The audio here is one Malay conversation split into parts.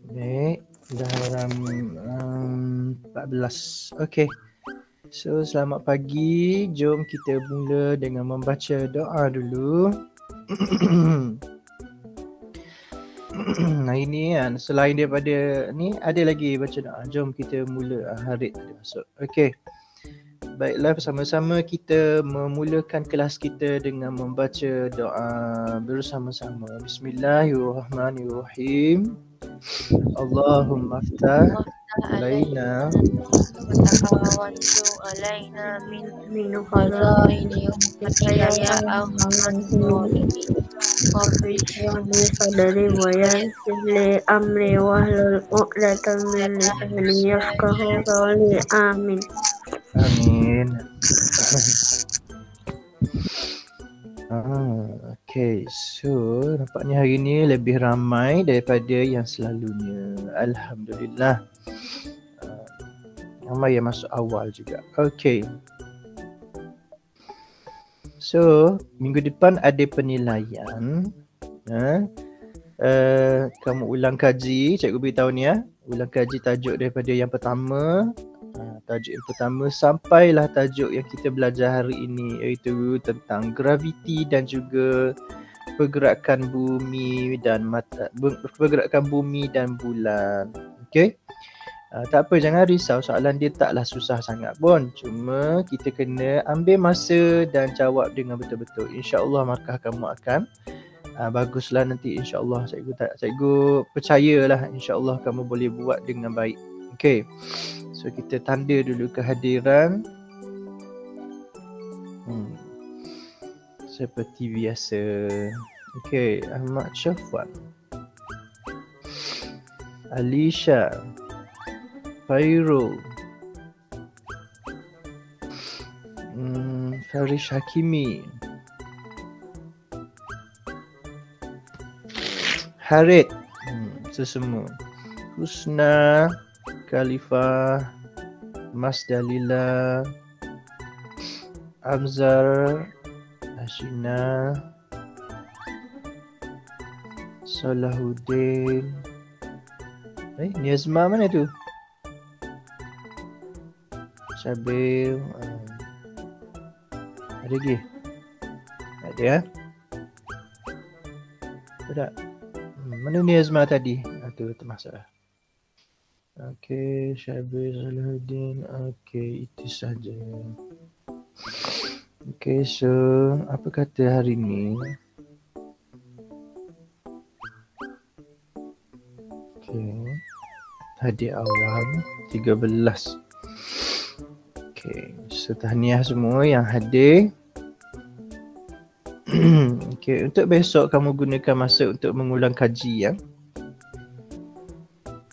Baik, dalam 14. Okey. So selamat pagi. Jom kita mula dengan membaca doa dulu. Hari ni kan, selain daripada ni ada lagi baca doa. Jom kita mula. Harid ada masuk. Okey. Baiklah, bersama-sama kita memulakan kelas kita dengan membaca doa bersama-sama. Bismillahirrahmanirrahim. Allahumma aftah alaina وتعاونت علينا من خزائن يا أرحم الراحمين رب اشرح لي صدري ويسر لي أمري واحلل عقدة من لساني يفقهوا قولي آمين. Amin. Okay, so nampaknya hari ni lebih ramai daripada yang selalunya. Alhamdulillah. Ramai yang masuk awal juga. Okay. So, minggu depan ada penilaian. Kamu ulang kaji, cikgu beritahu ni ya. Ulang kaji tajuk daripada yang pertama. Tajuk yang pertama sampailah tajuk yang kita belajar hari ini, iaitu tentang graviti dan juga pergerakan bumi dan pergerakan bumi dan bulan. Okey. Tak apa, jangan risau, soalan dia taklah susah sangat pun. Cuma kita kena ambil masa dan jawab dengan betul-betul. InsyaAllah markah kamu akan baguslah nanti, insyaAllah. Cikgu percayalah, insyaAllah kamu boleh buat dengan baik. Okey. So kita tanda dulu kehadiran. Seperti biasa. Okey, Ahmad Syafwan, Alisha, Fairul, Farish Hakimi, Harid, sesemua, Husna, Khalifah, Mas Dalila, Amzar, Ashina, Salahuddin. Niazma mana tu? Syabil. Ada lagi? Ada ya? Tak? Mana Niazma tadi? Tu termasuklah. Okey, Syabil, Salahuddin. Okey, itu saja. Okey, so apa kata hari ni? Okey. Hadiah awal 13. Okey, so tahniah semua yang hadir. Okey, untuk besok kamu gunakan masa untuk mengulang kaji ya.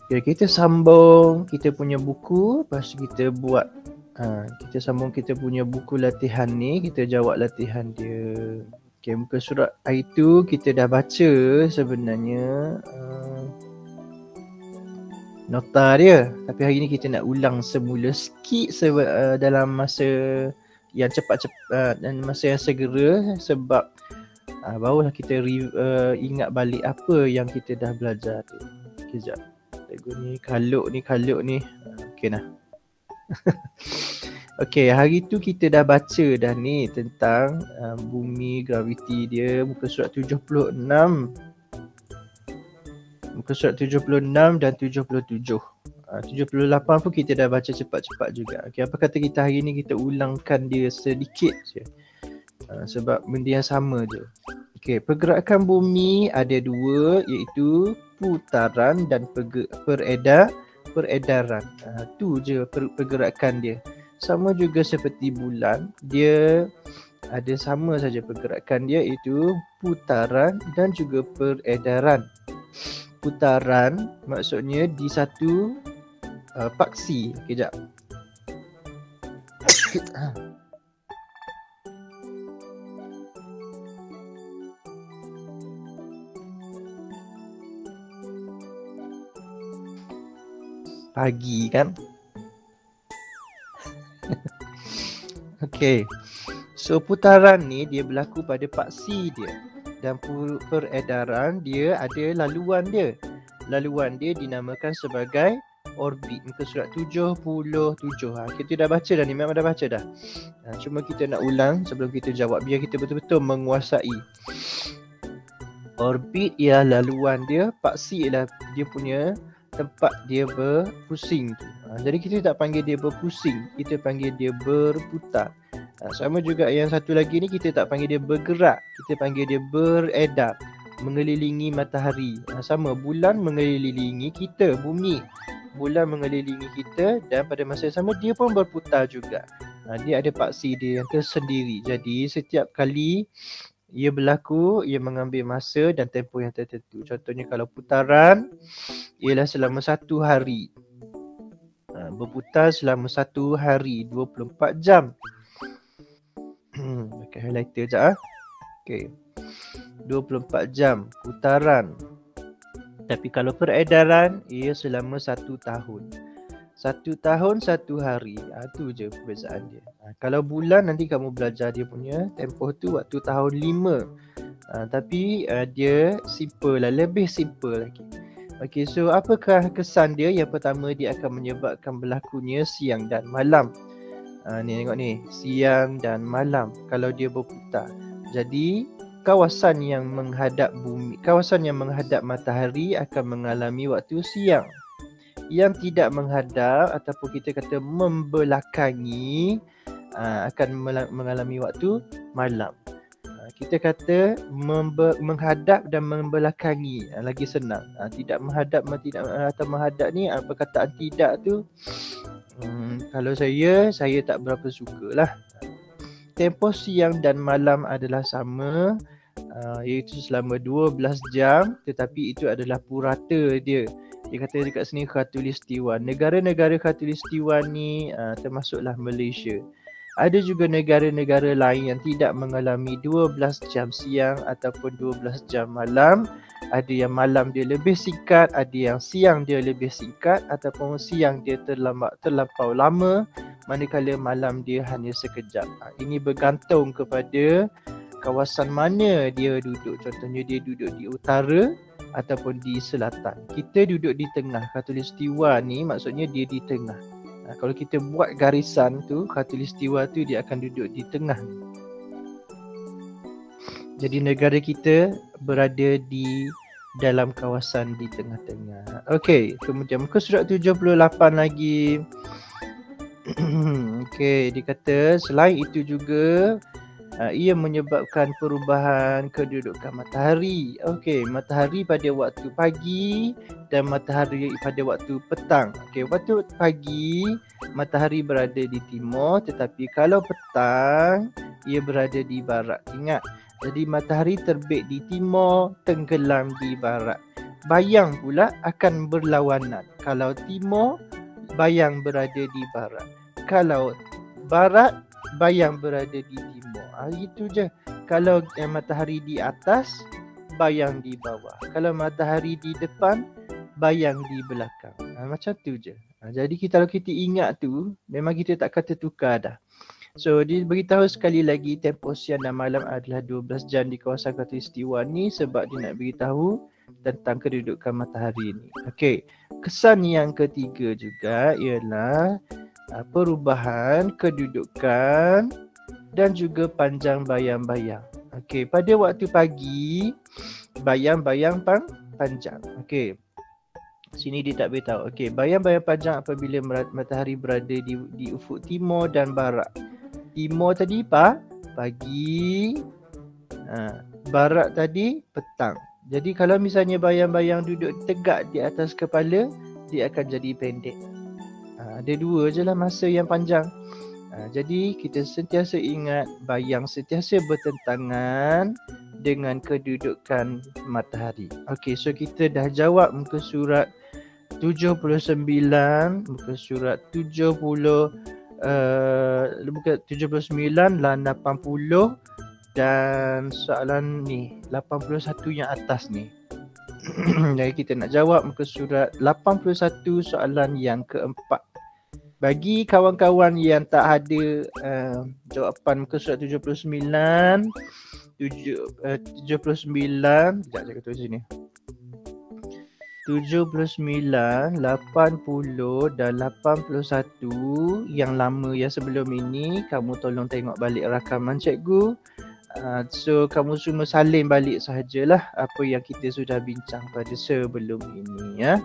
Okay, kita sambung kita punya buku, lepas tu kita buat kita sambung kita punya buku latihan ni, kita jawab latihan dia. Okay, muka surat itu kita dah baca sebenarnya nota dia, tapi hari ni kita nak ulang semula sikit dalam masa yang cepat-cepat dan masa yang segera, sebab barulah kita ingat balik apa yang kita dah belajar tu. Kejap. Cikgu ni kaluk ni. Okey nah. Okey, hari tu kita dah baca dah ni tentang bumi, graviti dia, muka surat 76. Muka surat 76 dan 77. 78 pun kita dah baca cepat-cepat juga. Okey, apa kata kita hari ni kita ulangkan dia sedikit je. Sebab benda yang sama je. Okey, pergerakan bumi ada dua, iaitu putaran dan peredaran. Tu je pergerakan dia. Sama juga seperti bulan, dia ada sama saja pergerakan dia, iaitu putaran dan juga peredaran. Putaran maksudnya di satu paksi. Kejap. Pagi kan? Okey. So putaran ni dia berlaku pada paksi dia. dan peredaran dia ada laluan dia. Laluan dia dinamakan sebagai orbit. Muka surat 77. Kita dah baca dah ni, memang dah baca dah. Cuma kita nak ulang sebelum kita jawab biar kita betul-betul menguasai. Orbit ialah laluan dia, paksi ialah dia punya tempat dia berpusing tu. Jadi kita tak panggil dia berpusing, kita panggil dia berputar. Sama juga yang satu lagi ni, kita tak panggil dia bergerak, kita panggil dia beredar, mengelilingi matahari. Sama, bulan mengelilingi kita, bumi. Bulan mengelilingi kita dan pada masa yang sama dia pun berputar juga. Dia ada paksi dia yang tersendiri. Jadi setiap kali ia berlaku, ia mengambil masa dan tempoh yang tertentu. Contohnya kalau putaran ialah selama 1 hari. Berputar selama 1 hari, 24 jam. Pakai highlighter sekejap. Okay. 24 jam putaran. Tapi kalau peredaran, ia selama 1 tahun. 1 tahun 1 hari. Itu je perbezaan dia. Kalau bulan nanti kamu belajar dia punya tempoh tu waktu tahun 5. Tapi dia simple lah, lebih simple lagi. Okay, so apakah kesan dia? Yang pertama, dia akan menyebabkan berlakunya siang dan malam. Ni tengok ni, siang dan malam kalau dia berputar. Jadi kawasan yang menghadap bumi, kawasan yang menghadap matahari akan mengalami waktu siang. Yang tidak menghadap ataupun kita kata membelakangi akan mengalami waktu malam. Kita kata menghadap dan membelakangi, lagi senang. Tidak menghadap atau menghadap ni, perkataan tidak tu kalau saya tak berapa sukalah. Tempoh siang dan malam adalah sama, iaitu selama 12 jam, tetapi itu adalah purata dia. Dia kata dekat sini khatulistiwa. Negara-negara khatulistiwa ni termasuklah Malaysia. Ada juga negara-negara lain yang tidak mengalami 12 jam siang ataupun 12 jam malam. Ada yang malam dia lebih singkat, ada yang siang dia lebih singkat, ataupun siang dia terlampau lama, manakala malam dia hanya sekejap. Ini bergantung kepada kawasan mana dia duduk. Contohnya dia duduk di utara ataupun di selatan. Kita duduk di tengah. Khatulistiwa ni maksudnya dia di tengah. Kalau kita buat garisan tu, khatulistiwa tu dia akan duduk di tengah. Jadi negara kita berada di dalam kawasan di tengah-tengah. Okey, kemudian muka surat 78 lagi. Okey, dia kata selain itu juga ia menyebabkan perubahan kedudukan matahari. Okey, matahari pada waktu pagi dan matahari pada waktu petang. Okey, waktu pagi matahari berada di timur, tetapi kalau petang ia berada di barat. Ingat, jadi matahari terbit di timur, tenggelam di barat. Bayang pula akan berlawanan. Kalau timur, bayang berada di barat. Kalau barat, bayang berada di timur. Itu je. Kalau matahari di atas, bayang di bawah. Kalau matahari di depan, bayang di belakang. Macam tu je. Jadi kalau kita ingat tu, memang kita tak kata tukar dah. So dia beritahu sekali lagi tempoh siang dan malam adalah 12 jam di kawasan khatulistiwa ni sebab dia nak beritahu tentang kedudukan matahari ni. Okey, kesan yang ketiga juga ialah perubahan kedudukan dan juga panjang bayang-bayang. Okey, pada waktu pagi bayang-bayang panjang. Okey. Sini dia tak beritahu. Okey, bayang-bayang panjang apabila matahari berada di ufuk timur dan barat. Timur tadi pagi, barat tadi petang. Jadi kalau misalnya bayang-bayang duduk tegak di atas kepala, dia akan jadi pendek. Ada dua je lah masa yang panjang. Jadi kita sentiasa ingat bayang sentiasa bertentangan dengan kedudukan matahari. Okey, so kita dah jawab muka surat 79, muka surat 79 dan 80 dan soalan ni 81 yang atas ni. Jadi kita nak jawab muka surat 81 soalan yang keempat. Bagi kawan-kawan yang tak ada jawapan muka surat 79, 79, sekejap saya tulis sini. 79, 80 dan 81 yang lama yang sebelum ini, kamu tolong tengok balik rakaman cikgu. So kamu semua salin balik sahajalah apa yang kita sudah bincang pada sebelum ini ya.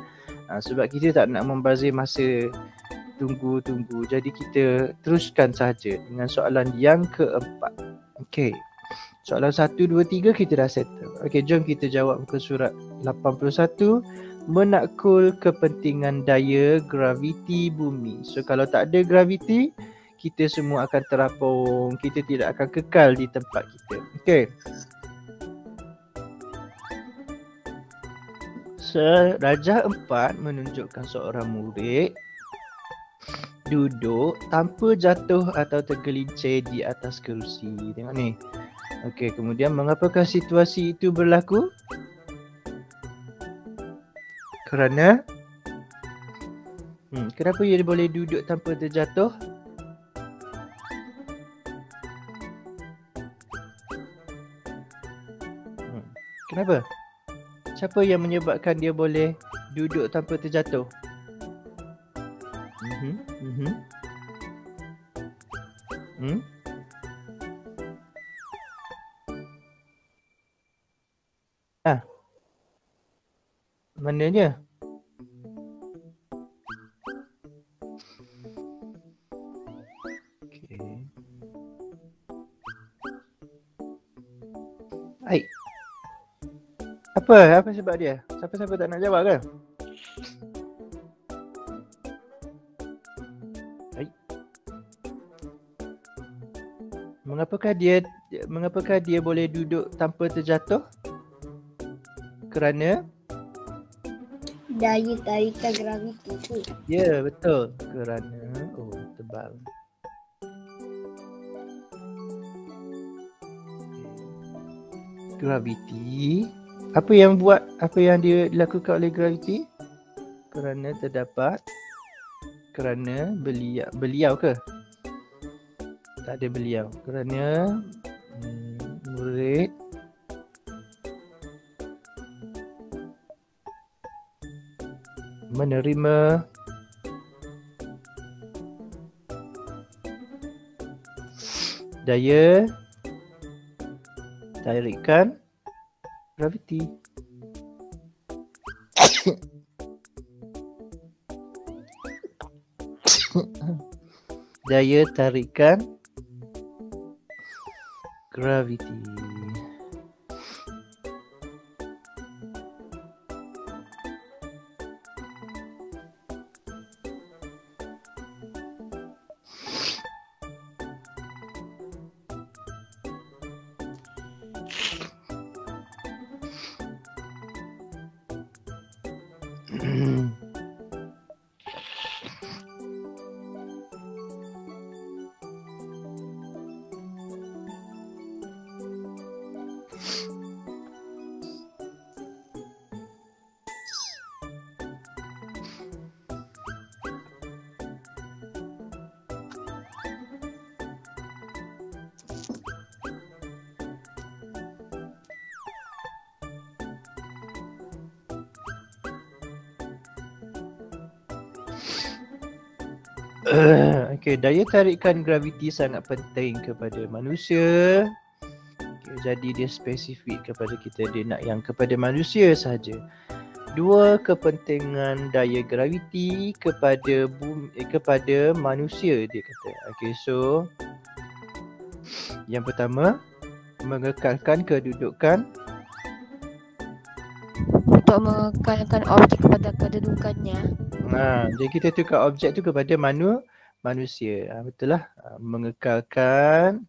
Sebab kita tak nak membazir masa tunggu-tunggu. Jadi kita teruskan saja dengan soalan yang keempat. Okey. Soalan 1, 2, 3 kita dah settle. Okey, jom kita jawab muka surat 81. Menakul kepentingan daya graviti bumi. So kalau tak ada graviti, kita semua akan terapung. Kita tidak akan kekal di tempat kita. Okey. Rajah 4 menunjukkan seorang murid duduk tanpa jatuh atau tergelincir di atas kerusi. Tengok ni. Okey, kemudian mengapakah situasi itu berlaku? Kerana kenapa dia boleh duduk tanpa terjatuh? Kenapa? Siapa yang menyebabkan dia boleh duduk tanpa terjatuh? Mananya? Okey. Baik. Apa sebab dia? Siapa-siapa tak nak jawab kan? Baik. Mengapakah dia boleh duduk tanpa terjatuh? Kerana daya tarikan graviti tu. ya, betul. Kerana tebal. Graviti. Apa yang dia dilakukan oleh graviti? Kerana terdapat beliau ke? Tak ada beliau. Kerana murid menerima daya tarikan graviti. Daya tarikan graviti. Okey, daya tarikan graviti sangat penting kepada manusia. Okay, jadi dia spesifik kepada kita, dia nak yang kepada manusia sahaja. Dua kepentingan daya graviti kepada kepada manusia, dia kata. Okey, so yang pertama, mengekalkan kedudukan. Untuk mengekalkan objek pada kedudukannya. Jadi kita tukar objek tu kepada manusia. Betul lah. Mengekalkan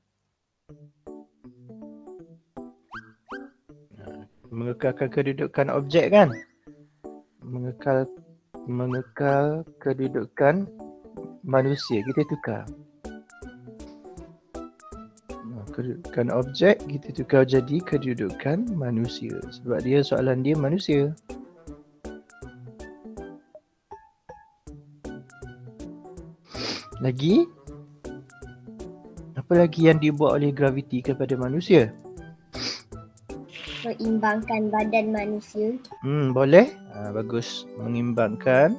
kedudukan objek kan? Mengekal kedudukan manusia. Kita tukar. Kedudukan objek kita tukar jadi kedudukan manusia. Sebab dia soalan dia manusia. Lagi, apa lagi yang dibuat oleh graviti kepada manusia? mengimbangkan badan manusia? Boleh. Bagus. Mengimbangkan.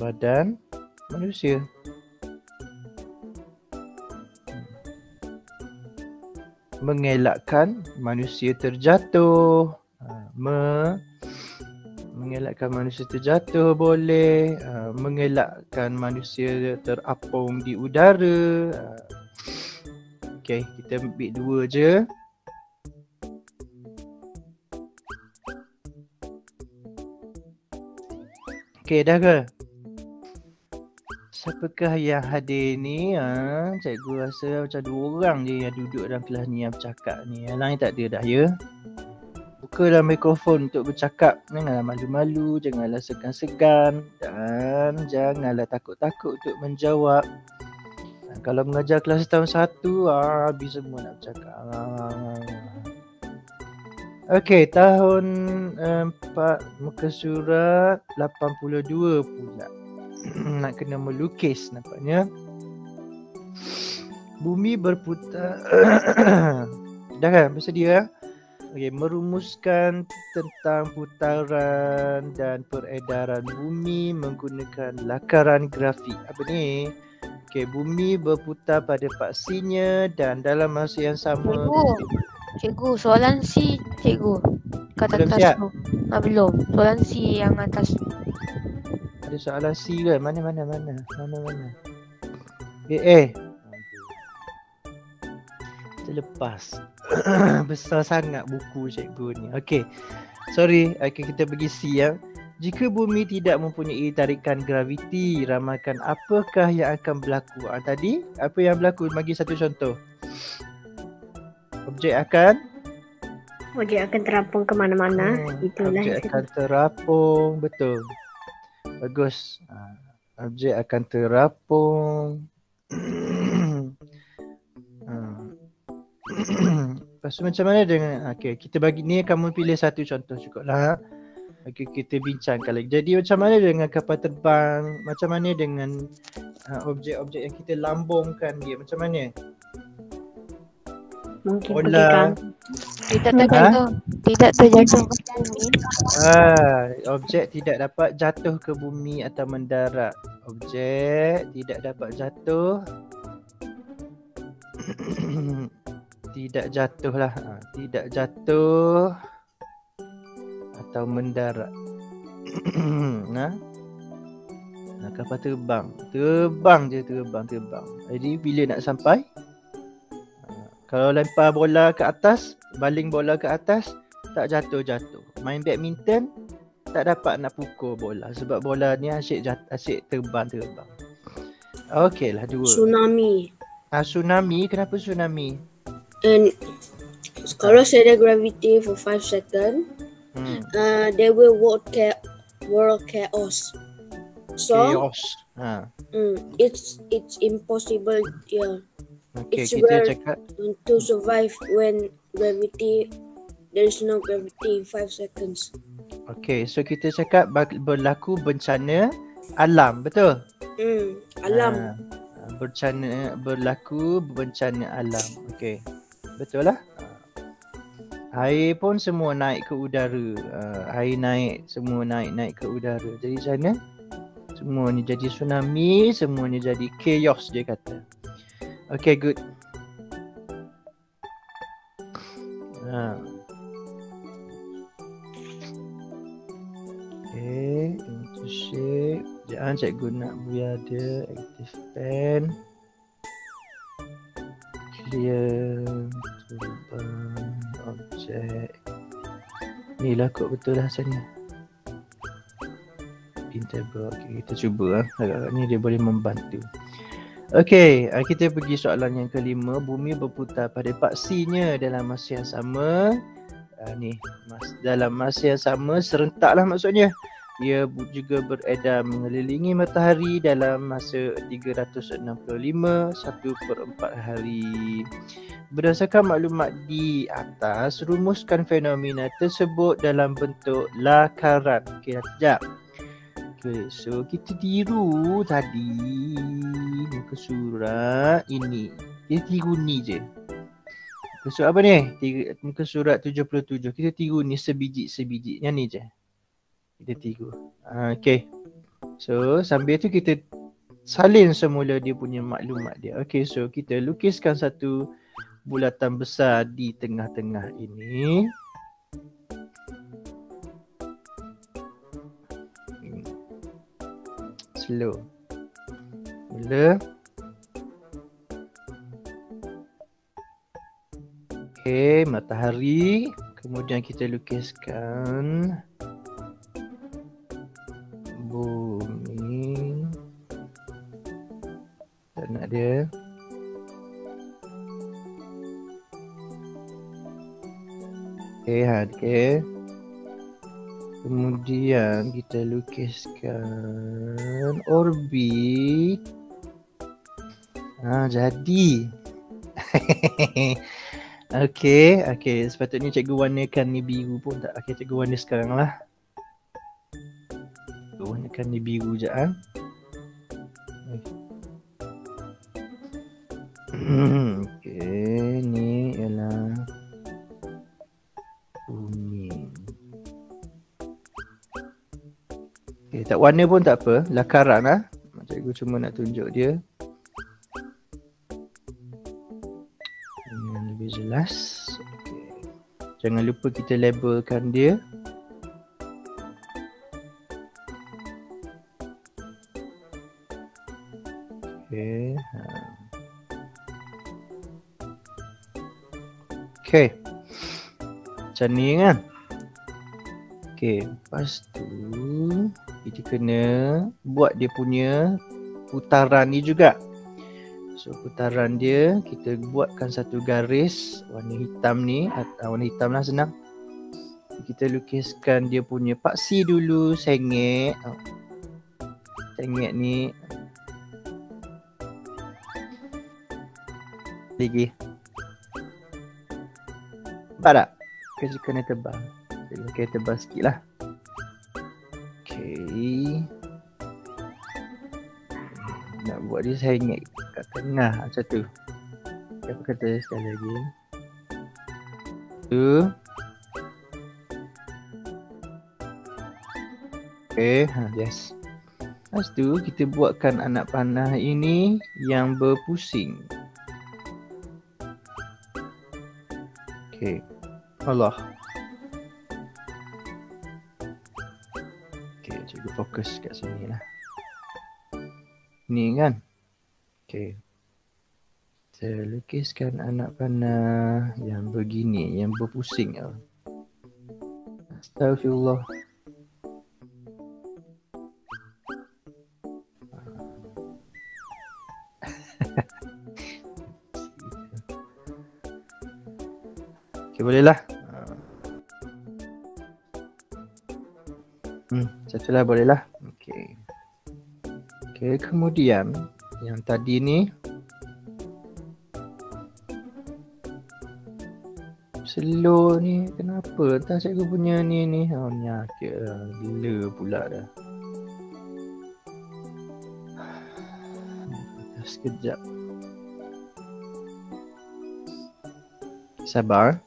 Badan manusia. Mengelakkan manusia terjatuh. Mengelakkan manusia terjatuh boleh. Mengelakkan manusia terapung di udara. Okey, kita ambil 2 je. Okey, dah ke? Siapakah yang hadir ni? Cikgu rasa macam 2 orang je yang duduk dalam kelas ni yang bercakap ni. Yang lain tak ada dah ya? Bukalah mikrofon untuk bercakap. Janganlah malu-malu, janganlah segan-segan dan janganlah takut-takut untuk menjawab. Kalau mengajar kelas tahun 1, habis semua nak bercakap. Okey, tahun 4 muka surat 82 pula. Nak kena melukis nampaknya. Bumi berputar. Dah kan? Bersedia? Okey, merumuskan tentang putaran dan peredaran bumi menggunakan lakaran grafik. Apa ni? Okey, bumi berputar pada paksinya dan dalam masa yang sama. Cikgu, soalan C, cikgu. Kat Belum atas siap? tu. Belum. Soalan C yang atas tu. Ada soalan C ke? Mana? Terlepas. Besar sangat buku cikgu ni. Okey. Sorry, kita pergi C ya. Jika bumi tidak mempunyai tarikan graviti, ramalkan apakah yang akan berlaku? Tadi apa yang berlaku? Bagi satu contoh. Objek akan terapung ke mana-mana. Itulah objek akan terapung, betul. Bagus. Objek akan terapung. Lepas tu macam mana dengan kita bagi ni, kamu pilih satu contoh cukuplah. Kita bincangkan lagi. Jadi macam mana dengan kapal terbang? Macam mana dengan objek-objek yang kita lambungkan dia? Macam mana? Mungkin bola. Tidak terjatuh. Tidak terjatuh ke bumi. Objek tidak dapat jatuh ke bumi atau mendarat. Objek tidak dapat jatuh. Tidak jatuh lah. Tidak jatuh atau mendarat. Kapal terbang. Terbang. Jadi bila nak sampai? Kalau lempar bola ke atas, baling bola ke atas, tak jatuh-jatuh. Main badminton, tak dapat nak pukul bola sebab bola ni asyik terbang. Okey lah 2. Tsunami. Tsunami, kenapa tsunami? And kalau ada gravity for 5 seconds, there will world chaos. So Chaos. it's impossible. Yeah. Okay, It's kita where cakap to survive when there is no gravity in 5 seconds. okay, so kita cakap berlaku bencana alam, betul? Alam. Berlaku bencana alam. Okay, betul lah. Air pun semua naik ke udara. Air naik, semua naik ke udara. Jadi macam mana? Semua ni jadi tsunami, semua ni jadi chaos dia kata. Okay, good. Okay, into shape. Jangan cikgu nak biar dia active pen. Clear. Terbang. Objek. Ni lah kot betul lah macam ni. Interval. Okay, kita cuba. Agak-agak ni dia boleh membantu. Okey, kita pergi soalan yang kelima. Bumi berputar pada paksinya dalam masa yang sama. Dalam masa yang sama, serentaklah maksudnya. Ia juga beredar mengelilingi matahari dalam masa 365 1/4 hari. Berdasarkan maklumat di atas, rumuskan fenomena tersebut dalam bentuk lakaran. Okey, sekejap. Okay, so kita tiru tadi muka surat ini. Kita tiru ni je. Muka surat apa ni? Muka surat 77. Kita tiru ni sebiji-sebiji. Yang ni je. Kita tiru. Okay. So sambil tu kita salin semula dia punya maklumat dia. Okay, so kita lukiskan satu bulatan besar di tengah-tengah ini. Slow. Mula. Okay, matahari. Kemudian kita lukiskan bumi. Tak nak dia. Okay, okay. Kemudian kita lukiskan orbit. Jadi. Okay. Sepatutnya cikgu warnakan ni biru pun tak. Okay, cikgu warna sekarang lah. Cikgu warnakan ni biru je Okay, ni ialah bumi. Okay, tak warna pun tak apa. Lakaran lah. Cikgu cuma nak tunjuk dia. Yang lebih jelas. Okay. Jangan lupa kita labelkan dia. Okay. Okay. Macam ni kan. Okay. Lepas tu kita kena buat dia punya putaran ni juga. So putaran dia kita buatkan satu garis warna hitam ni. Warna hitam lah senang. Kita lukiskan dia punya paksi dulu, sengit. Sengit ni lagi. Nampak tak? Kita kena tebal. Kita kena tebal sikit lah. Okay. Nak buat dia sengit kat tengah macam tu. Apa kata sekali lagi. Tu. Okay, yes. Lepas tu kita buatkan anak panah ini yang berpusing. Okay. Allah. Okay, cikgu fokus kat sini lah. Ni kan. Okay. Saya lukiskan anak panah yang begini, yang berpusing. Astaghfirullah. Okay, boleh lah. Satu lah boleh lah. Okay. Okay, kemudian yang tadi ni slow ni kenapa? Entah cikgu punya ni. Nyakit lah. Gila pula dah. Sekejap. Sabar.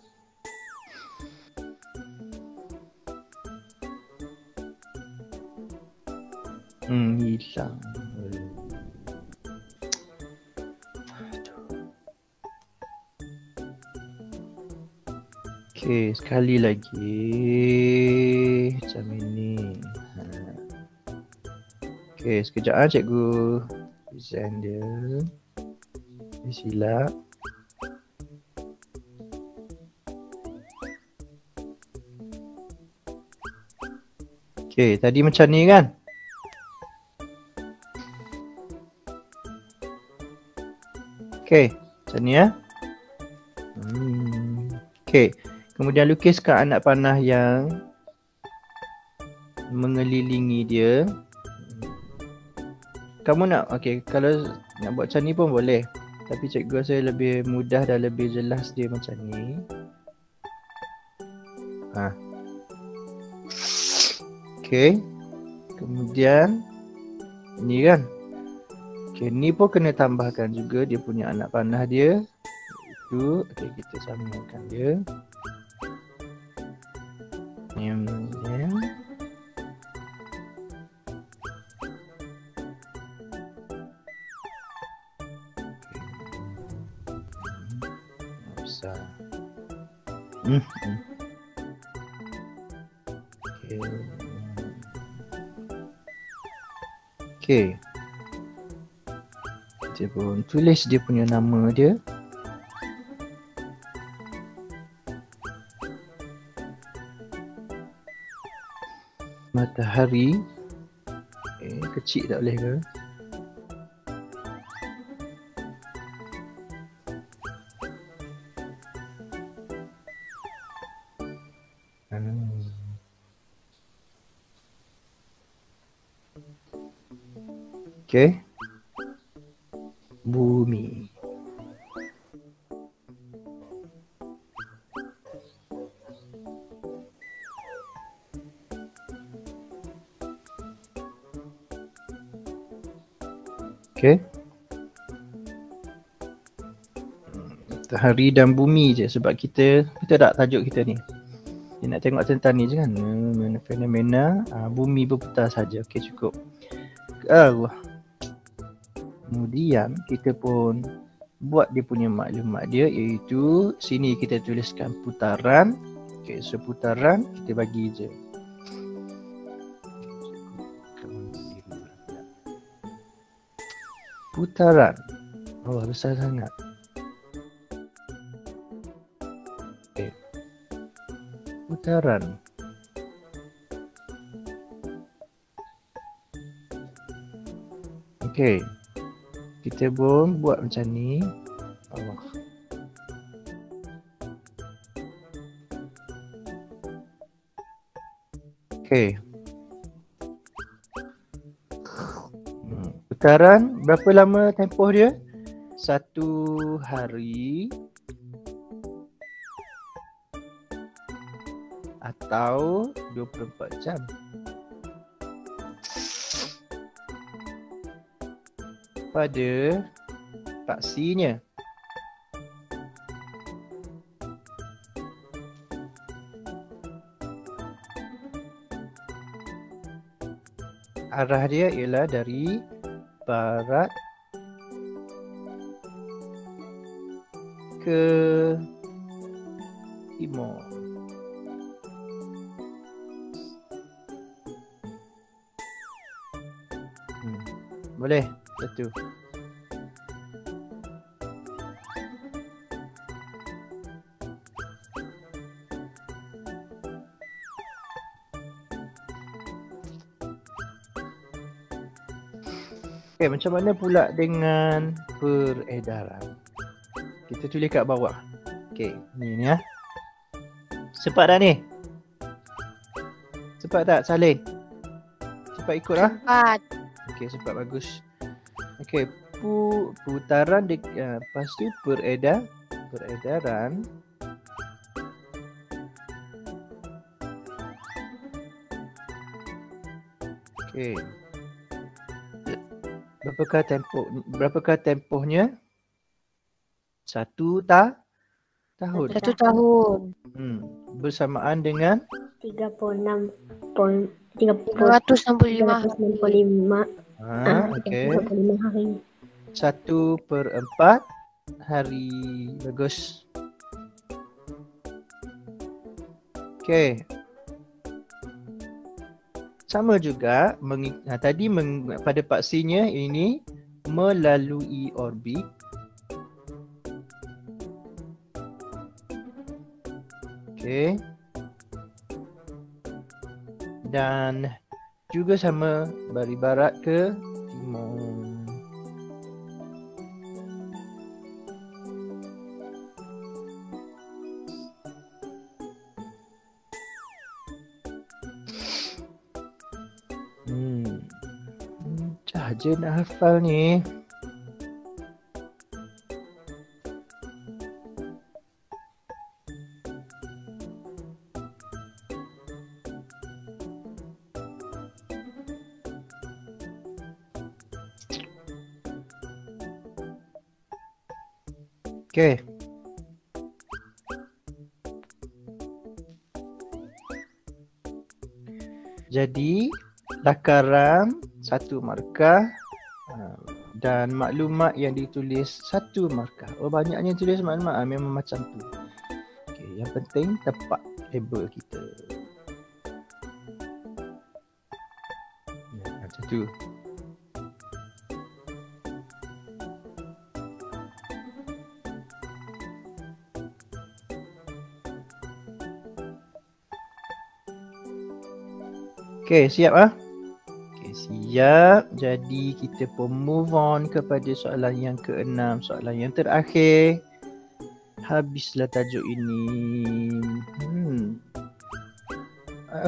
Hilang. Okay, sekali lagi macam ini. Okay, sekejap cikgu design dia. Dia silap. Okay, tadi macam ni kan? Okay, macam ni ya. Okay, kemudian lukiskan anak panah yang mengelilingi dia. Kamu nak, okay, kalau nak buat macam ni pun boleh. Tapi cikgu rasa lebih mudah dan lebih jelas dia macam ni. Okay, Kemudian ni kan. Okey, ni pun kena tambahkan juga dia punya anak panah dia. Itu okey, kita samakan dia. Yang besar. Okey. Okey. Kita pun tulis dia punya nama dia. Matahari. Kecil tak boleh ke? Okey. Bumi. Okey. Matahari dan bumi je sebab kita tak tajuk kita ni. Kita nak tengok tentang ni je kan. Fenomena bumi berputar saja. Okey, cukup. Kemudian kita pun buat dia punya maklumat dia, iaitu sini kita tuliskan putaran. Okey, seputaran kita bagi je. Putaran. Oh, besar sangat. Okey. Putaran. Okey. Kita pun buat macam ni. Allah. Okey. Putaran berapa lama tempoh dia? 1 hari atau 24 jam. Pada paksinya. Arah dia ialah dari barat ke timur. Boleh? Satu. Okay, macam mana pula dengan peredaran? Kita tulis kat bawah. Okay, ni ya. Sempat tak ni? Sempat tak Saleh? Sempat ikut lah? Sempat. Okay, sempat, bagus. Okay, putaran lepas tu peredaran. Okay. Berapakah tempohnya? 1 tahun. 1 tahun. Bersamaan dengan 265 okey. 35 hari. 1/4 hari. Bagus. Okey. Sama juga tadi pada paksinya ini melalui orbit. Okey. Dan juga sama dari barat ke timur. Macam je nak hafal ni. Okey. Jadi lakaran 1 markah dan maklumat yang ditulis 1 markah. Oh, banyaknya tulis maklumat memang macam tu. Okey, yang penting tepat label kita. Ya, macam tu. Okey, siap ah? Okey, siap. Jadi kita pun move on kepada soalan yang ke-6, soalan yang terakhir. Habislah tajuk ini.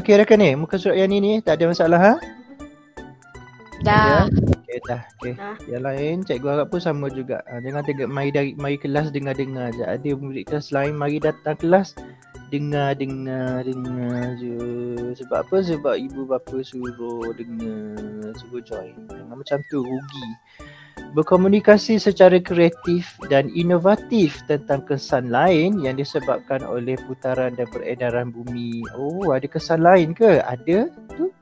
Okey rakan ni, muka surat yang ni tak ada masalah ha? Dah. Okey dah. Okey. Dah. Yang lain cikgu harap pun sama juga. Jangan tengok mari kelas dengar-dengar je. Ada murid kelas lain mari datang kelas dengar je. Sebab apa? Sebab ibu bapa suruh dengar, suruh join. Jangan macam tu, rugi. Berkomunikasi secara kreatif dan inovatif tentang kesan lain yang disebabkan oleh putaran dan peredaran bumi. Oh, ada kesan lain ke? Ada tu.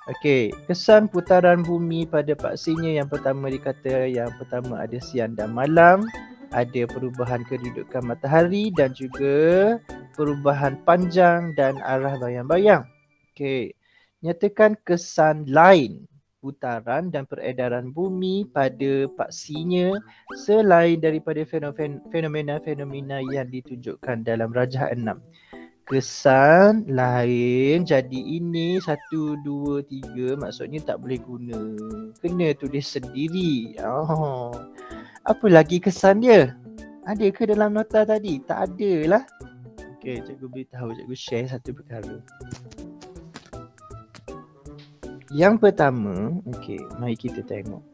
Okey, kesan putaran bumi pada paksinya yang pertama dikata yang pertama ada siang dan malam, ada perubahan kedudukan matahari dan juga perubahan panjang dan arah bayang-bayang. Okey, nyatakan kesan lain putaran dan peredaran bumi pada paksinya selain daripada fenomena-fenomena yang ditunjukkan dalam rajah 6. Kesan lain jadi ini 1, 2, 3 maksudnya tak boleh guna. Kena tulis sendiri. Oh. Apa lagi kesan dia? Ada ke dalam nota tadi? Tak ada lah. Okey, cikgu beritahu, cikgu share satu perkara. Yang pertama, okey, mari kita tengok.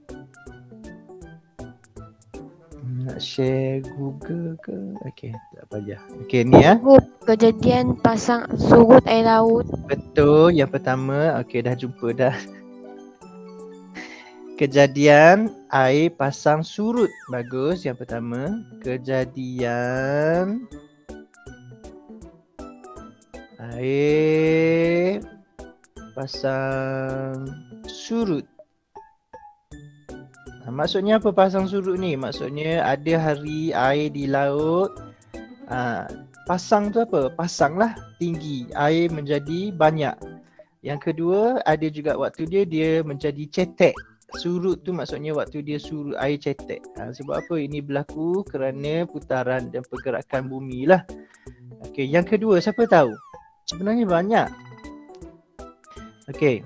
Nak share Google ke? Okey, tak payah. Okey, ni ya. Kejadian pasang surut air laut. Betul, yang pertama. Okey, dah jumpa dah. Kejadian air pasang surut. Bagus, yang pertama. Kejadian air pasang surut. Maksudnya apa pasang surut ni? Maksudnya ada hari air di laut. Pasang tu apa? Pasang lah, tinggi. Air menjadi banyak. Yang kedua, ada juga waktu dia menjadi cetek. Surut tu maksudnya waktu dia surut air cetek. Sebab apa? Ini berlaku kerana putaran dan pergerakan bumi lah. Okey, yang kedua siapa tahu? Sebenarnya banyak. Okey.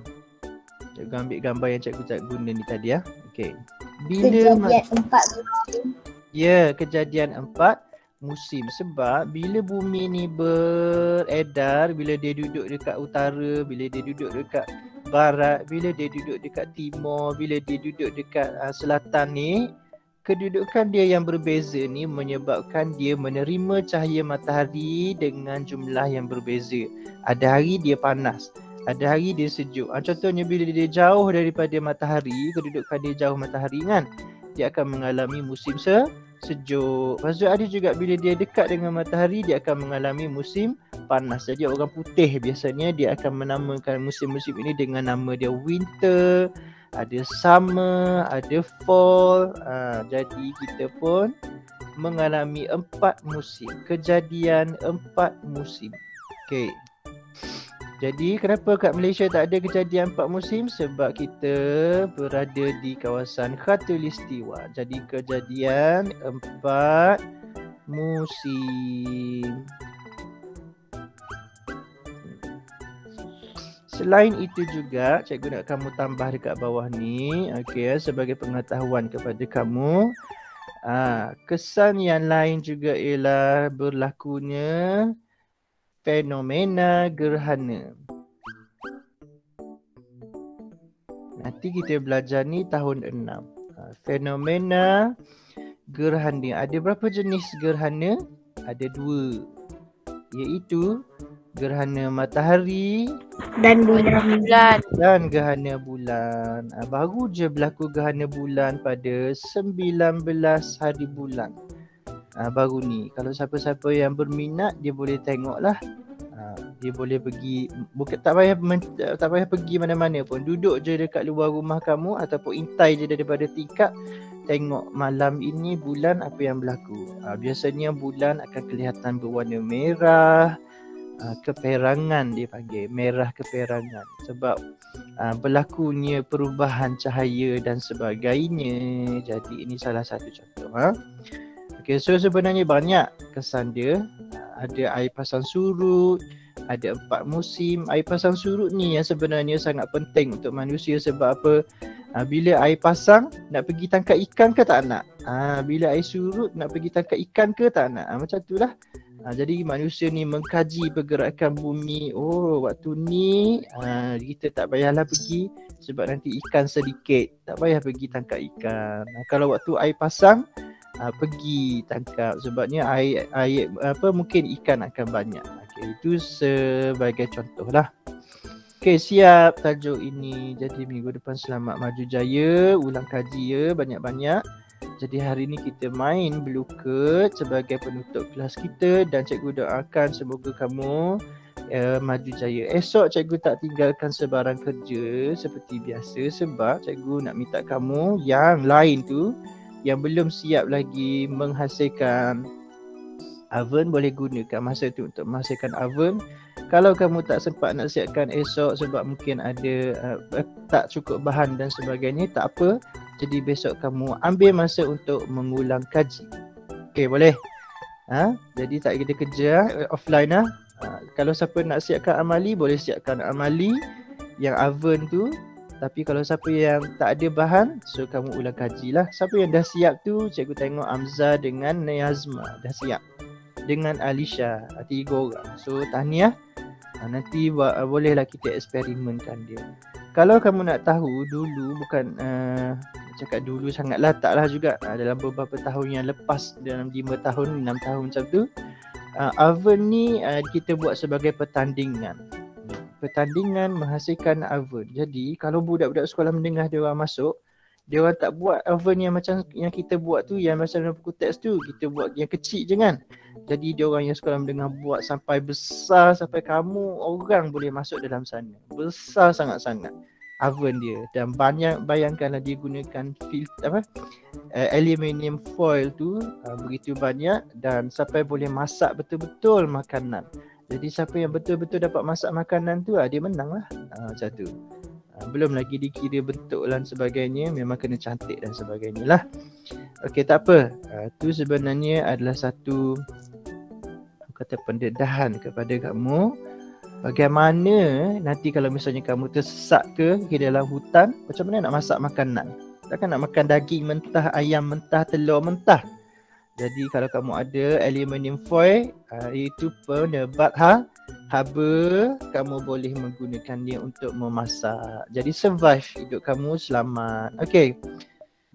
Cikgu ambil gambar yang cikgu tak guna ni tadi ya. Okey. Kejadian 4 musim. Ya, kejadian 4 musim. Sebab bila bumi ni beredar, bila dia duduk dekat utara, bila dia duduk dekat barat, bila dia duduk dekat timur, bila dia duduk dekat selatan ni, kedudukan dia yang berbeza ni menyebabkan dia menerima cahaya matahari dengan jumlah yang berbeza. Ada hari dia panas, ada hari dia sejuk. Contohnya bila dia jauh daripada matahari, kedudukan dia jauh matahari kan, dia akan mengalami musim sejuk. Lepas tu ada juga bila dia dekat dengan matahari, dia akan mengalami musim panas. Jadi orang putih biasanya dia akan menamakan musim-musim ini dengan nama dia winter, ada summer, ada fall. Jadi kita pun mengalami 4 musim. Kejadian 4 musim. Okey. Jadi kenapa kat Malaysia tak ada kejadian 4 musim? Sebab kita berada di kawasan Khatulistiwa. Jadi kejadian 4 musim. Selain itu juga, cikgu nak kamu tambah dekat bawah ni, okey, sebagai pengetahuan kepada kamu. Kesan yang lain juga ialah berlakunya fenomena gerhana. Nanti kita belajar ni tahun 6. Fenomena gerhana. Ada berapa jenis gerhana? Ada 2. Iaitu gerhana matahari Dan bulan. dan gerhana bulan. Baru je berlaku gerhana bulan pada 19 hari bulan. baru ni. Kalau siapa-siapa yang berminat dia boleh tengok lah. Dia boleh pergi, bukan tak payah pergi mana-mana pun. Duduk je dekat luar rumah kamu ataupun intai je daripada tingkap, tengok malam ini bulan apa yang berlaku. Biasanya bulan akan kelihatan berwarna merah, keperangan dia panggil, merah keperangan, sebab berlakunya perubahan cahaya dan sebagainya. Jadi ini salah satu contoh. Okay, so sebenarnya banyak kesan dia. Ada air pasang surut, ada 4 musim. Air pasang surut ni yang sebenarnya sangat penting untuk manusia. Sebab apa? Bila air pasang nak pergi tangkap ikan ke tak nak? Bila air surut nak pergi tangkap ikan ke tak nak? Macam tu lah. Jadi manusia ni mengkaji pergerakan bumi. Oh, waktu ni kita tak payahlah pergi sebab nanti ikan sedikit. Tak payah pergi tangkap ikan. Kalau waktu air pasang, pergi tangkap sebabnya air mungkin ikan akan banyak. Okay, itu sebagai contoh lah. Okay, siap tajuk ini. Jadi minggu depan selamat maju jaya, ulang kaji ya banyak-banyak. Jadi hari ni kita main Bluecode sebagai penutup kelas kita dan cikgu doakan semoga kamu maju jaya. Esok cikgu tak tinggalkan sebarang kerja seperti biasa sebab cikgu nak minta kamu yang lain tu yang belum siap lagi menghasilkan oven boleh gunakan masa tu untuk menghasilkan oven. Kalau kamu tak sempat nak siapkan esok sebab mungkin ada tak cukup bahan dan sebagainya, tak apa. Jadi besok kamu ambil masa untuk mengulang kaji. Okey, boleh? Jadi tak kita kerja offline lah. Kalau siapa nak siapkan amali, boleh siapkan amali yang oven tu. Tapi kalau siapa yang tak ada bahan, so kamu ulang kaji lah. Siapa yang dah siap tu, cikgu tengok Amza dengan Nayazma dah siap. Dengan Alisha, 3 orang. So tahniah. Nanti bolehlah kita eksperimenkan dia. Kalau kamu nak tahu dulu, bukan cakap dulu sangatlah, taklah juga. Dalam beberapa tahun yang lepas, dalam 5 tahun, 6 tahun macam tu, oven ni kita buat sebagai pertandingan. Pertandingan menghasilkan oven. Jadi kalau budak-budak sekolah menengah dia orang masuk, dia orang tak buat oven yang macam yang kita buat tu, yang macam dalam buku teks tu, kita buat yang kecil je kan. Jadi dia orang yang sekolah menengah buat sampai besar, sampai kamu orang boleh masuk dalam sana. Besar sangat-sangat oven dia, dan banyak, bayangkanlah dia gunakan aluminium foil tu begitu banyak, dan sampai boleh masak betul-betul makanan. Jadi siapa yang betul-betul dapat masak makanan tu, dia menang lah. Macam tu. Belum lagi dikira bentuk dan sebagainya, memang kena cantik dan sebagainya lah. Okey, tak apa. Tu sebenarnya adalah satu kata pendedahan kepada kamu. Bagaimana nanti kalau misalnya kamu tersesat ke dalam hutan, macam mana nak masak makanan? Takkan nak makan daging mentah, ayam mentah, telur mentah. Jadi kalau kamu ada aluminium foil, itu penebat haba, kamu boleh menggunakan dia untuk memasak. Jadi survive, hidup kamu selamat. Okey.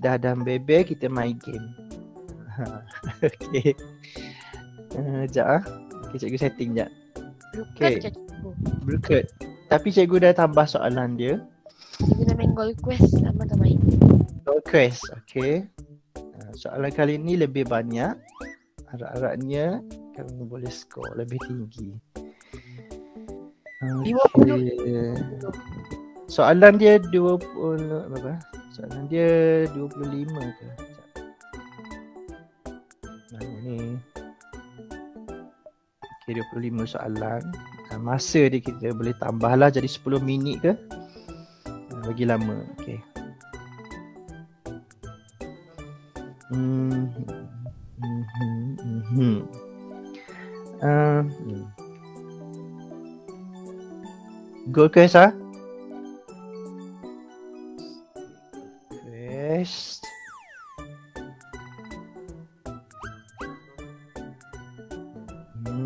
Dah bebe, kita main game. Okey. Sekejap Okay, cikgu setting sekejap. Bluecode je cikgu. Bluecode. Tapi cikgu dah tambah soalan dia. Cikgu dah main Gold Quest, lama tak main. Gold Quest, okey. Soalan kali ni lebih banyak. Harap-harapnya kamu boleh skor lebih tinggi. 50. Soalan dia 20 berapa? Soalan dia 25 ke? Mana ni? Okay, 25 soalan. Masa dia kita boleh tambahlah jadi 10 minit ke? Bagi lama. Okay. Gold Quest Quest.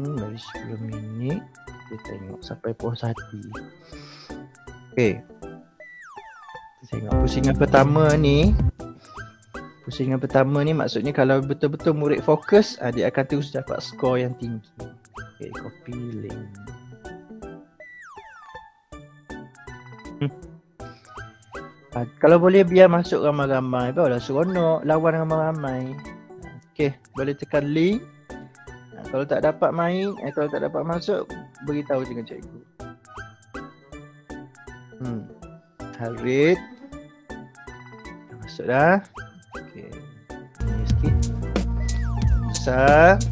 Dari 10 minit kita tengok sampai puas hati. Okay, kita tengok pusingan pertama ni. Pusingan pertama ni maksudnya kalau betul-betul murid fokus, dia akan terus dapat skor yang tinggi. Okay, copy link. Kalau boleh biar masuk ramai-ramai, barulah seronok lawan ramai-ramai. Okay, boleh tekan link. Kalau tak dapat main, kalau tak dapat masuk, beritahu dengan cikgu. Heart rate. Masuk dah. Okay. Ni sikit. Besar.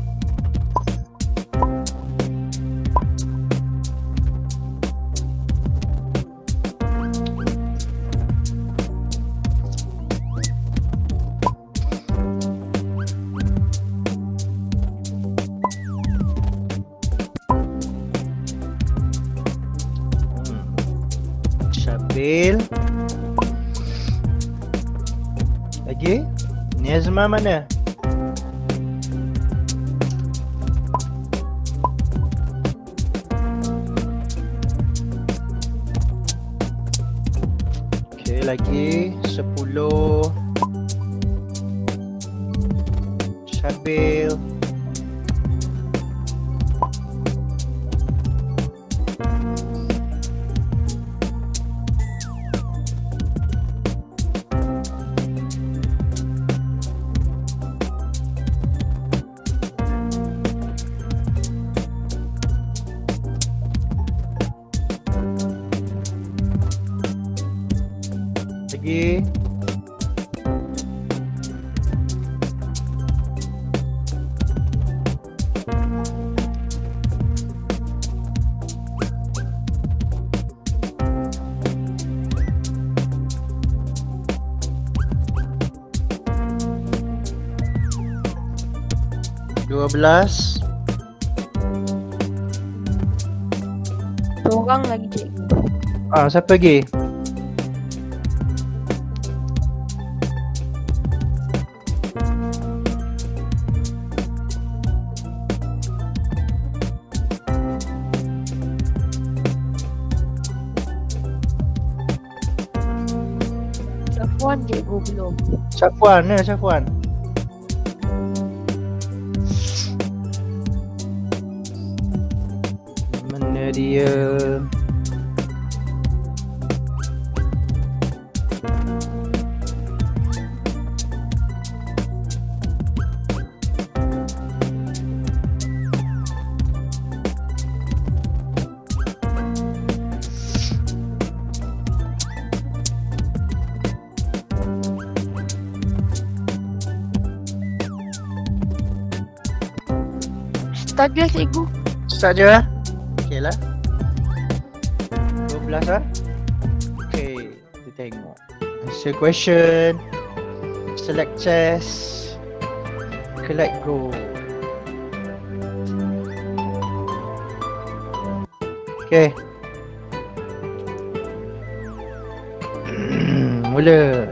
Syabil. Lagi? Nezma mana? Okay, lagi 10. Syabil. Lagi. Dua belas. Seorang lagi cikgu. Siapa lagi? Safwan cikgu belum. Syafuan ya, Syafuan. Mana dia? Start je cikgu. Start je lah. Okay lah. 12 lah. Okay, kita tengok. Answer question. Select chess. Collect gold. Okay. Mula.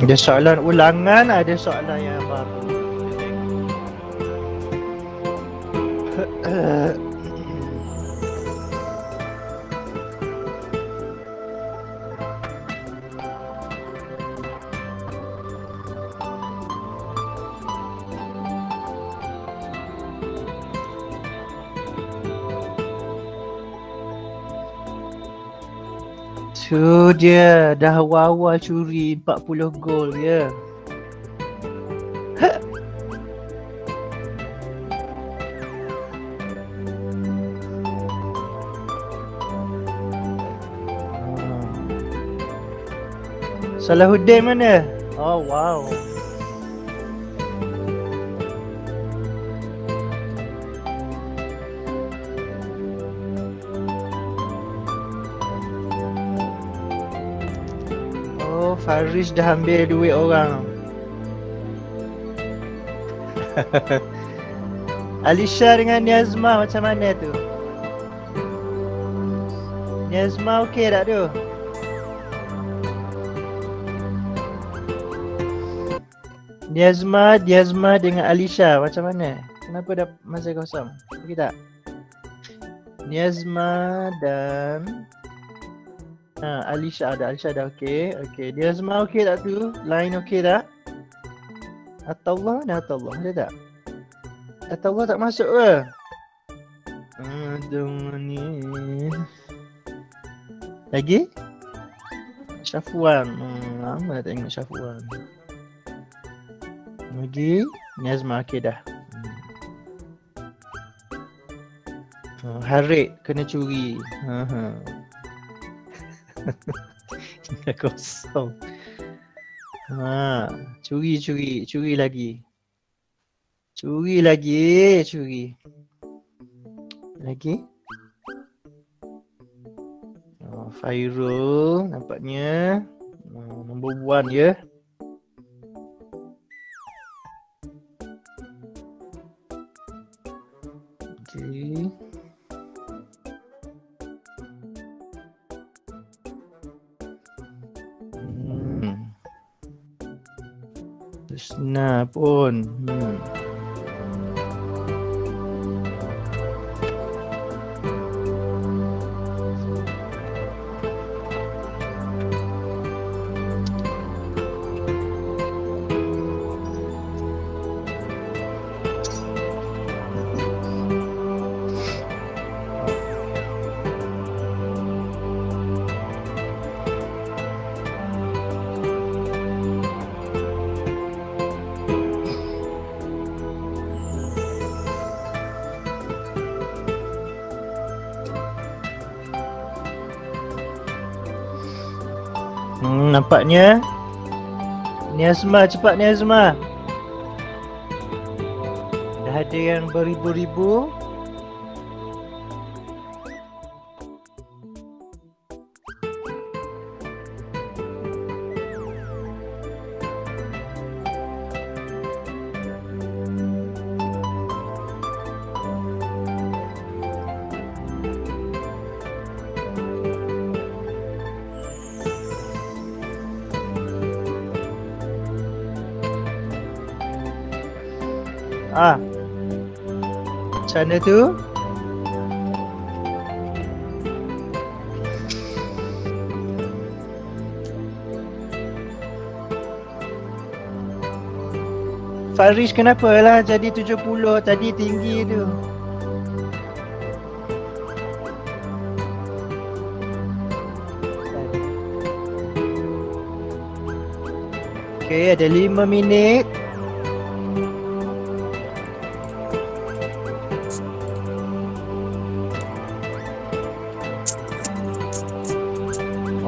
Ada soalan ulangan, ada soalan yang baru. Tu dia dah awal-awal curi 40 gol ya. Salahuddin mana? Oh wow. Faris dah ambil duit orang. Alisha dengan Niazma macam mana tu? Niazma okey tak tu? Niazma dengan Alisha macam mana? Kenapa dah masa kosong? Okey tak? Niazma dan Alisha dah okey. Okey, Niazma okey tak tu? Line okey tak? Atullah ada tak? Atullah tak masuk ke? Aduh ni. Lagi? Syafuan. Lama tak tengok Syafuan. Lagi? Niazma okey dah. Harik kena curi. Dah kosong. Curi lagi. Lagi. Fairul nampaknya nombor 1 ya. Okey. Husna pun. Nampaknya Niazma, cepat Niazma. Dah ada yang beribu-ribu. Macam mana tu? Faris kenapa lah jadi 70 tadi tinggi tu? Okay, ada 5 minit.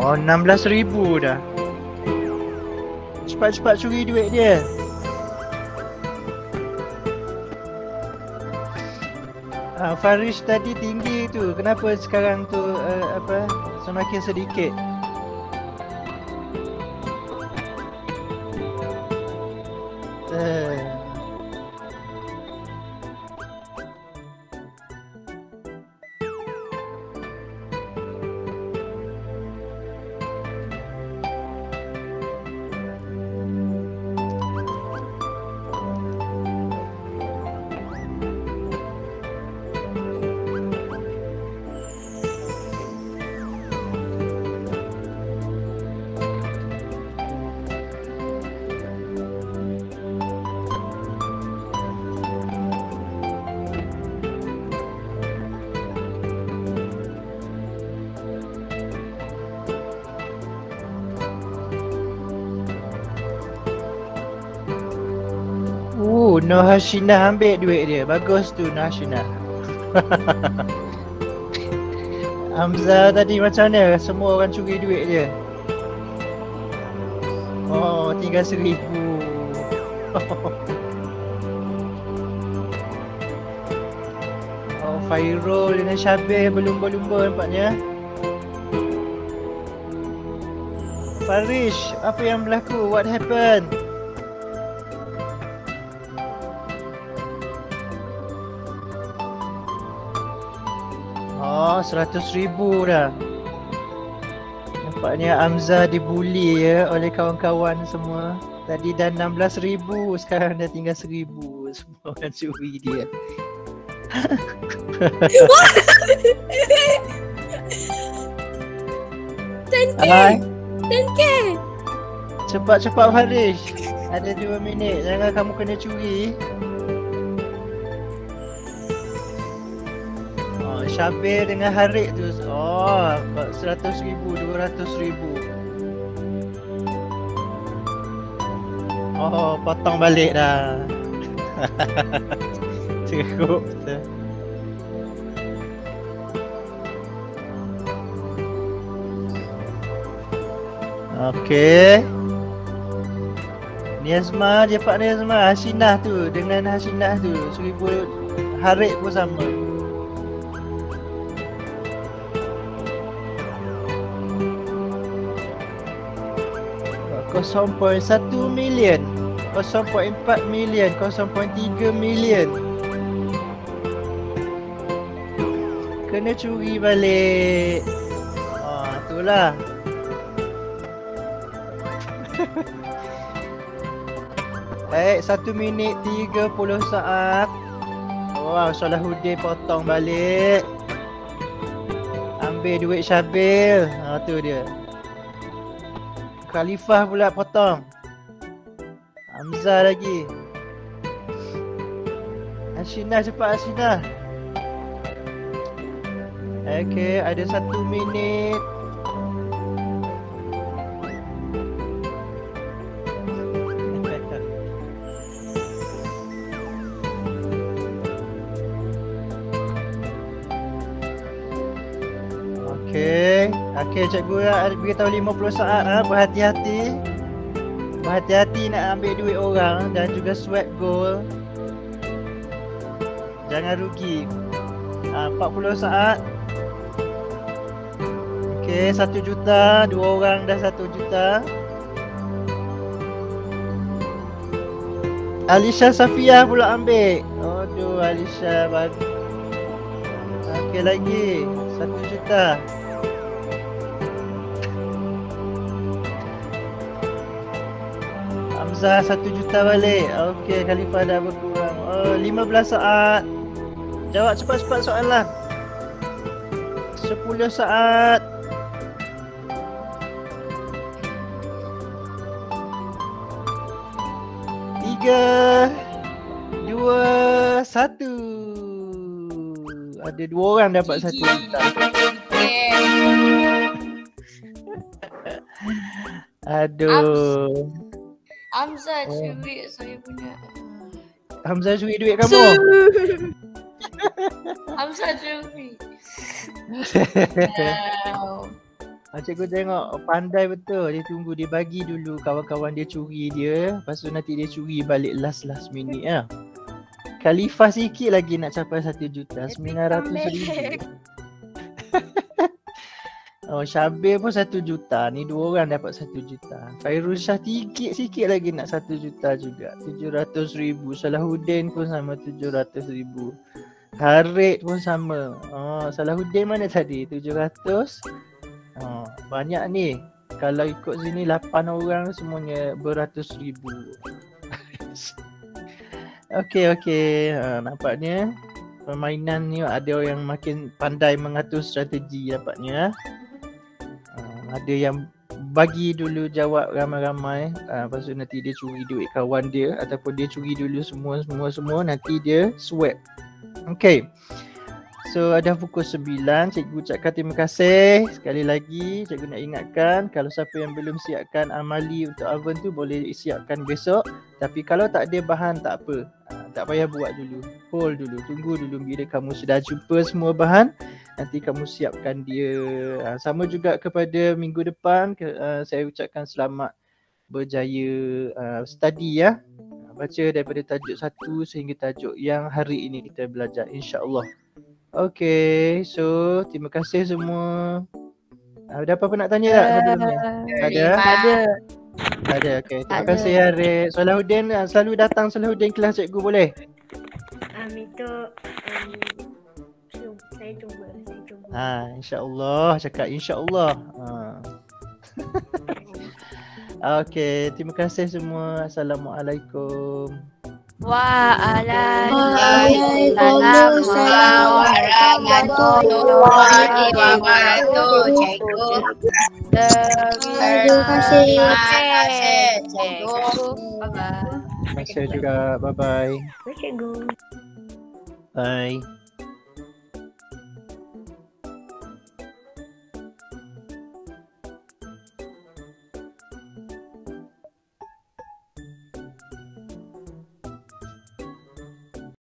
Oh, 16,000 dah. Cepat-cepat curi duit dia. Faris tadi tinggi tu. Kenapa sekarang tu semakin sedikit? Noh Hashinah ambil duit dia. Bagus tu Noh Hashinah. Hamzah tadi macam mana? Semua orang curi duit dia. Oh, tinggal 1,000. Oh, Fairul dengan Syabir berlumba-lumba nampaknya. Farish, apa yang berlaku? What happened? Oh, 100,000 dah. Nampaknya Hamzah dibuli ya oleh kawan-kawan semua. Tadi dah 16,000, sekarang dah tinggal 1,000. Semua orang curi dia. Hai. 10k. Cepat-cepat Farish. Ada 2 minit. Jangan kamu kena curi. Oh, Syabir dengan Harik tu. Oh, 100,000, 200,000. Oh, potong balik dah. Cukup betul. Okey. Niazma, dia Pak Niazma. Hasinah tu dengan Hasinah tu 1,000. Harik pun sama. $0.1 million, 0.4 million, 0.3 million. Kena curi balik. Itulah. Baik, 1 minit 30 saat. Wow, Salahuddin potong balik. Ambil duit Syabil. Tu dia. Khalifah pula potong. Hamzah lagi. Hasinah, cepat Hasinah. Okey, ada 1 minit. Okey, cikgu nak beritahu 50 saat. Berhati-hati. Berhati-hati nak ambil duit orang dan juga sweat goal. Jangan rugi. 40 saat. Okey, 1 juta. 2 orang dah 1 juta. Alisha Safia pula ambil. Aduh, Alisha bagus. Okey, lagi 1 juta. Hamzah 1 juta balik. Okey, Khalifah dah berkurang. 15 saat. Jawab cepat-cepat soalan. 10 saat. 3, 2, 1. Ada 2 orang dapat 1 juta. Aduh. Hamzah curi saya punya. Hamzah curi duit kamu. Hamzah curi. Cikgu tengok pandai betul. Dia tunggu, dia bagi dulu kawan-kawan dia curi dia. Lepas tu nanti dia curi balik last minute lah. Khalifah sikit lagi nak capai 1 juta. 900,000. Oh, Syabir pun 1 juta. Ni 2 orang dapat 1 juta. Fairul Shah sikit lagi nak 1 juta juga. 700,000. Salahuddin pun sama 700,000. Harik pun sama. Salahuddin mana tadi? 700. Banyak ni. Kalau ikut sini 8 orang semuanya beratus ribu. Okey. Nampaknya permainan ni ada yang makin pandai mengatur strategi nampaknya. Ada yang bagi dulu jawab ramai-ramai, lepas tu nanti dia curi duit kawan dia ataupun dia curi dulu semua nanti dia swipe. Okay, so dah pukul 9. Cikgu ucapkan terima kasih sekali lagi. Cikgu nak ingatkan, kalau siapa yang belum siapkan amali untuk oven tu boleh siapkan besok. Tapi kalau tak ada bahan tak apa, tak payah buat dulu, hold dulu, tunggu dulu bila kamu sudah jumpa semua bahan, nanti kamu siapkan dia. Sama juga kepada minggu depan, saya ucapkan selamat berjaya study ya. Baca daripada tajuk 1 sehingga tajuk yang hari ini kita belajar, insya-Allah. Okay, so terima kasih semua. Ada apa-apa nak tanya tak sebelum ni? Tak ada? Ada. Tak ada, okey. Terima Tak kasih Harik. Salahuddin selalu datang Salahuddin kelas cikgu boleh? Itu saya cuba. InsyaAllah. Cakap insyaAllah. Okey, terima kasih semua. Assalamualaikum. Waalaikumsalam warahmatullahi wabarakatuh. Cikgu. Terima kasih. Cikgu. Bye-bye. Terima kasih juga. Bye-bye. Cikgu. Bye.